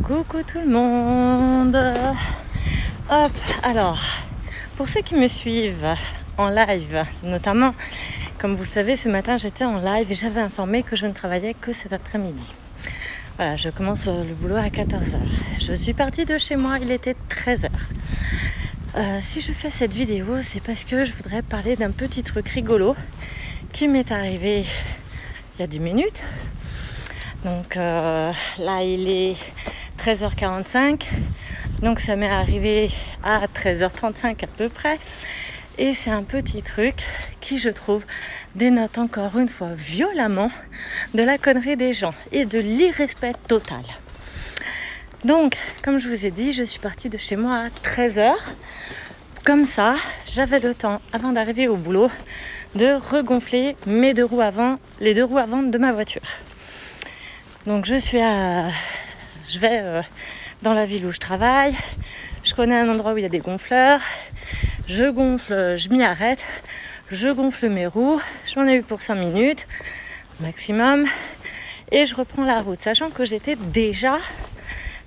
Coucou tout le monde. Hop, alors, pour ceux qui me suivent en live, notamment, comme vous le savez, ce matin j'étais en live et j'avais informé que je ne travaillais que cet après-midi. Voilà, je commence le boulot à 14h. Je suis partie de chez moi, il était 13h. Si je fais cette vidéo, c'est parce que je voudrais parler d'un petit truc rigolo qui m'est arrivé il y a 10 minutes. Donc là, il est 13h45, donc ça m'est arrivé à 13h35 à peu près. Et c'est un petit truc qui, je trouve, dénote encore une fois violemment de la connerie des gens et de l'irrespect total. Donc, comme je vous ai dit, je suis partie de chez moi à 13h. Comme ça, j'avais le temps, avant d'arriver au boulot, de regonfler mes deux roues avant, les deux roues avant de ma voiture. Donc je vais dans la ville où je travaille, je connais un endroit où il y a des gonfleurs, je gonfle, je m'y arrête, je gonfle mes roues, j'en ai eu pour 5 minutes maximum et je reprends la route, sachant que j'étais déjà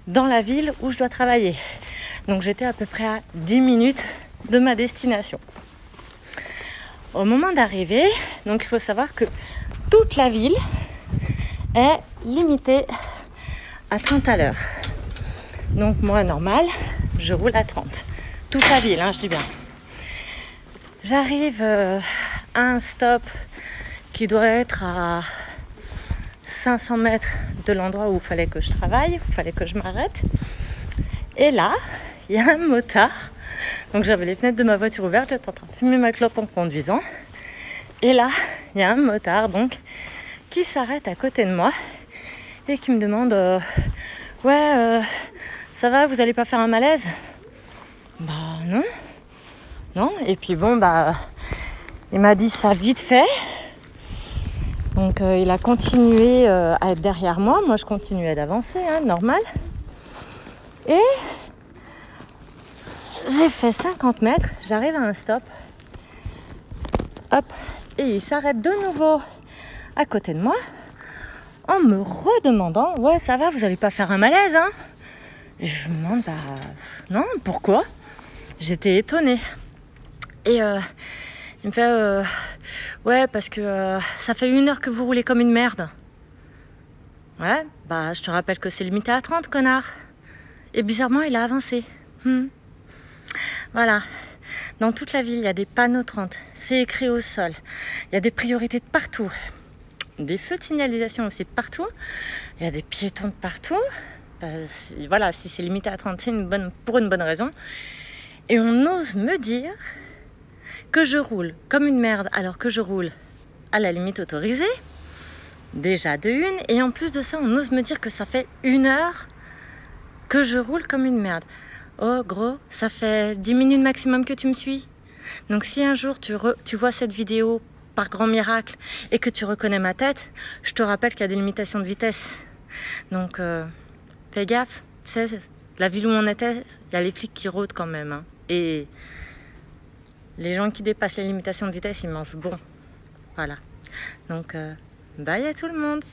dans la ville où je dois travailler. Donc j'étais à peu près à 10 minutes de ma destination. Au moment d'arriver, donc il faut savoir que toute la ville est limitée à 30 à l'heure. Donc moi, normal, je roule à 30. Toute la ville, je dis bien. J'arrive à un stop qui doit être à 500 mètres de l'endroit où il fallait que je travaille, où il fallait que je m'arrête. Et là, il y a un motard. Donc j'avais les fenêtres de ma voiture ouvertes, j'étais en train de fumer ma clope en conduisant. Et là, il y a un motard donc qui s'arrête à côté de moi et qui me demande ça va, vous allez pas faire un malaise? Bah non. Et puis bon, il m'a dit ça vite fait. Donc il a continué à être derrière moi. Moi, je continuais d'avancer, normal. Et j'ai fait 50 mètres, j'arrive à un stop. Hop, et il s'arrête de nouveau à côté de moi en me redemandant ça va, vous allez pas faire un malaise, Et je me demande non, pourquoi? J'étais étonnée. Et il me fait parce que ça fait 1 heure que vous roulez comme une merde. Ouais, je te rappelle que c'est limité à 30, connard. Et bizarrement, il a avancé. Voilà. Dans toute la ville, il y a des panneaux 30. C'est écrit au sol. Il y a des priorités de partout. Des feux de signalisation aussi de partout. Il y a des piétons de partout. Voilà, si c'est limité à 30, c'est pour une bonne raison. Et on ose me dire que je roule comme une merde alors que je roule à la limite autorisée. Déjà de une. Et en plus de ça, on ose me dire que ça fait 1 heure que je roule comme une merde. Oh gros, ça fait 10 minutes maximum que tu me suis. Donc si un jour tu vois cette vidéo par grand miracle et que tu reconnais ma tête, je te rappelle qu'il y a des limitations de vitesse. Donc fais gaffe, tu sais, la ville où on était, il y a les flics qui rôdent quand même. Et les gens qui dépassent les limitations de vitesse, ils mangent bon. Voilà. Donc bye à tout le monde.